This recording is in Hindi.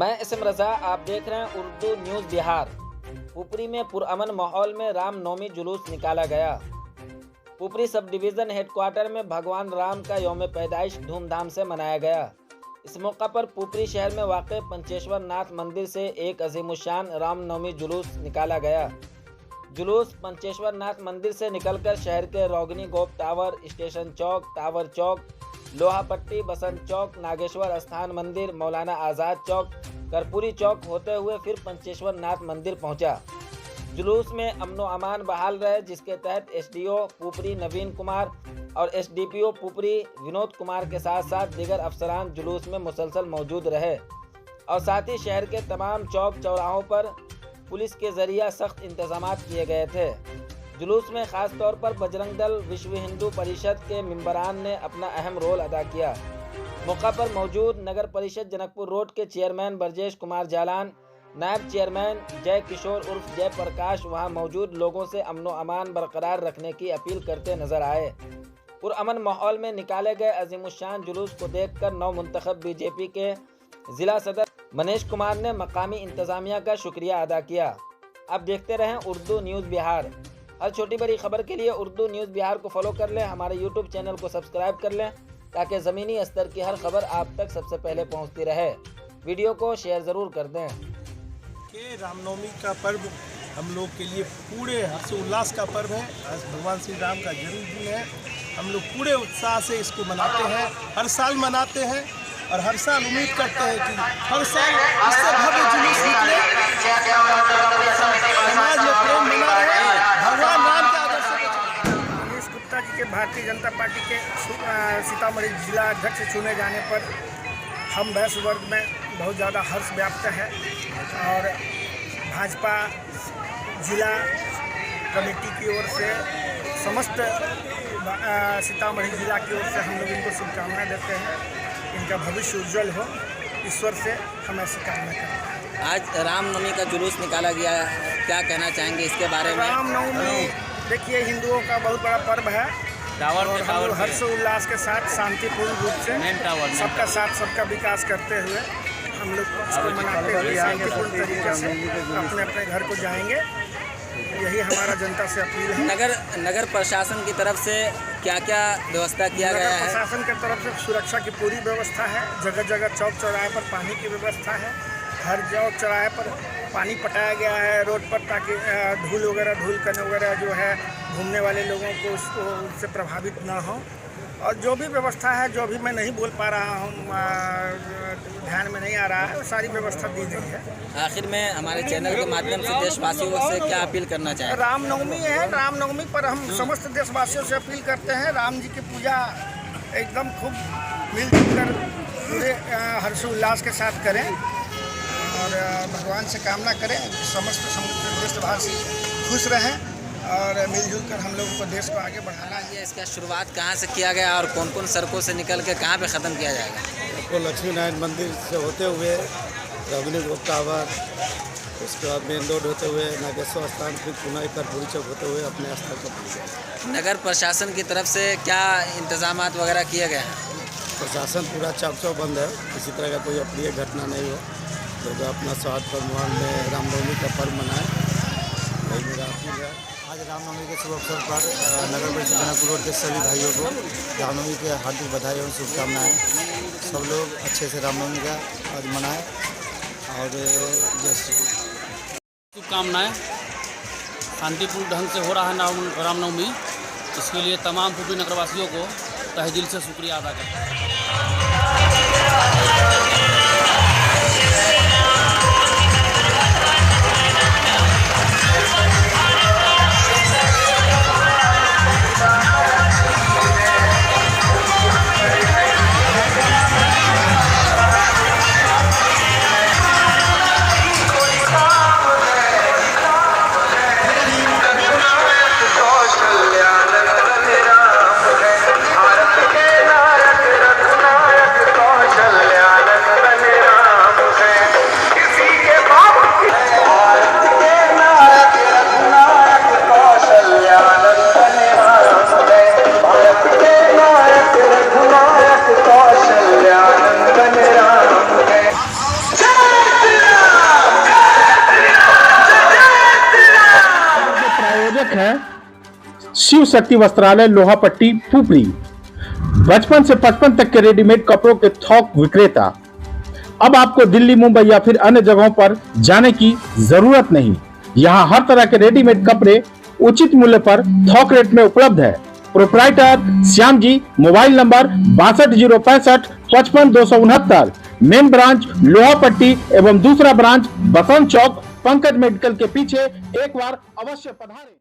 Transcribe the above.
मैं इसम रजा, आप देख रहे हैं उर्दू न्यूज़ बिहार। पुपरी में पुरअमन माहौल में रामनवमी जुलूस निकाला गया। पुपरी सब डिवीज़न हेडक्वार्टर में भगवान राम का यौम पैदाइश धूमधाम से मनाया गया। इस मौका पर पुपरी शहर में वाक़ पंचेश्वर नाथ मंदिर से एक अजीमुशान रामनवमी जुलूस निकाला गया। जुलूस पंचेश्वर नाथ मंदिर से निकलकर शहर के रोगनी गोप टावर, स्टेशन चौक, टावर चौक, लोहा पट्टी, बसंत चौक, नागेश्वर स्थान मंदिर, मौलाना आज़ाद चौक, कर्पूरी चौक होते हुए फिर पंचेश्वर नाथ मंदिर पहुंचा। जुलूस में अमनो अमान बहाल रहे, जिसके तहत एसडीओ पुपरी नवीन कुमार और एसडीपीओ पुपरी विनोद कुमार के साथ साथ दीगर अफसरान जुलूस में मुसलसल मौजूद रहे और साथ ही शहर के तमाम चौक चौराहों पर पुलिस के जरिए सख्त इंतजाम किए गए थे। जुलूस में ख़ास तौर पर बजरंग दल, विश्व हिंदू परिषद के मेंबरान ने अपना अहम रोल अदा किया। मौका पर मौजूद नगर परिषद जनकपुर रोड के चेयरमैन ब्रजेश कुमार जालान, नायब चेयरमैन जय किशोर उर्फ जय प्रकाश वहां मौजूद लोगों से अमनो अमान बरकरार रखने की अपील करते नजर आए। पुरअमन माहौल में निकाले गए अजीमुशान जुलूस को देखकर नवमुंतखब बीजेपी के जिला सदर मनीष कुमार ने मकामी इंतजामिया का शुक्रिया अदा किया। अब देखते रहें उर्दू न्यूज़ बिहार। हर छोटी बड़ी खबर के लिए उर्दू न्यूज़ बिहार को फॉलो कर लें, हमारे यूट्यूब चैनल को सब्सक्राइब कर लें ताकि ज़मीनी स्तर की हर खबर आप तक सबसे पहले पहुंचती रहे। वीडियो को शेयर ज़रूर कर दें। कि रामनवमी का पर्व हम लोग के लिए पूरे हर्षोल्लास का पर्व है। आज भगवान श्री राम का जन्मदिन है। हम लोग पूरे उत्साह से इसको मनाते हैं, हर साल मनाते हैं और हर साल उम्मीद करते हैं कि हर साल इससे भव्य जुलूस निकले, समाज में प्रेम बना रहे, भगवान राम के आदर्श से। मनीष गुप्ता जी के भारतीय जनता पार्टी के सीतामढ़ी जिला अध्यक्ष चुने जाने पर हम वैश्य वर्ग में बहुत ज़्यादा हर्ष व्याप्त है और भाजपा जिला कमेटी की ओर से समस्त सीतामढ़ी जिला की ओर से हम लोग इनको शुभकामनाएं देते हैं। इनका भविष्य उज्जवल हो, ईश्वर से हम ऐसी कामना करते हैं। आज रामनवमी का जुलूस निकाला गया, क्या कहना चाहेंगे इसके बारे में? रामनवमी देखिए हिंदुओं का बहुत बड़ा पर्व है और हम लोग हर्षोल्लास के साथ शांतिपूर्ण रूप से सबका साथ सबका विकास करते हुए हम लोग इसको मनाते हुए शांतिपूर्ण तरीके से अपने अपने घर को जाएंगे। यही हमारा जनता से अपील है। नगर प्रशासन की तरफ से क्या क्या व्यवस्था किया गया है? प्रशासन की तरफ से सुरक्षा की पूरी व्यवस्था है। जगह जगह चौक चौराहे पर पानी की व्यवस्था है। हर चौक चौराहे पर पानी पटाया गया है रोड पर, ताकि धूल कण वगैरह जो है घूमने वाले लोगों को उससे प्रभावित ना हो। और जो भी व्यवस्था है, जो भी मैं नहीं बोल पा रहा हूँ, ध्यान में नहीं आ रहा है, वो सारी व्यवस्था दी गई है। आखिर में हमारे चैनल के माध्यम से देशवासियों से क्या अपील करना चाहें? रामनवमी है, रामनवमी पर हम समस्त देशवासियों से अपील करते हैं राम जी की पूजा एकदम खूब मिलजुल कर पूरे हर्षोल्लास के साथ करें और भगवान से कामना करें समस्त देशवासी खुश रहें और मिलजुल कर हम लोगों को देश को आगे बढ़ाना है। इसका शुरुआत कहाँ से किया गया और कौन कौन सड़कों से निकल के कहाँ पे ख़त्म किया जाएगा? तो लक्ष्मी नारायण मंदिर से होते हुए रोगनी गोप टावर, उसके बाद मेन रोड होते हुए नागेश्वर स्थान, फिर पुनः कर्पूरी चौक होते हुए अपने स्थल पर पहुँचे। नगर प्रशासन की तरफ से क्या इंतजाम वगैरह किए गए हैं? प्रशासन पूरा चौक चौक बंद है, किसी तरह का कोई अप्रिय घटना नहीं हो। लोग अपना स्वाद परमान में रामनवमी का पर्व मनाएं, वही मेरा अपील है। आज रामनवमी के शुभ अवसर पर नगर परिषद जनकपुर रोड के सभी भाइयों को रामनवमी की हार्दिक बधाई और शुभकामनाएँ। सब लोग अच्छे से रामनवमी का आज मनाएं और जय श्री शुभकामनाएँ। शांतिपूर्ण ढंग से हो रहा है रामनवमी, इसके लिए तमाम पुपरी नगरवासियों को तहे दिल से शुक्रिया अदा करता हूँ। शिव शक्ति वस्त्रालय लोहा पट्टी पुपरी। 55 से 55 तक के रेडीमेड कपड़ों के थोक विक्रेता। अब आपको दिल्ली, मुंबई या फिर अन्य जगहों पर जाने की जरूरत नहीं। यहाँ हर तरह के रेडीमेड कपड़े उचित मूल्य पर थोक रेट में उपलब्ध है। Proprietor Shyam ji, mobile number 62 065 55 269। Main branch लोहा पट्टी एवं दूसरा ब्रांच बसंत चौक पंकज मेडिकल के पीछे। एक बार अवश्य पधारें।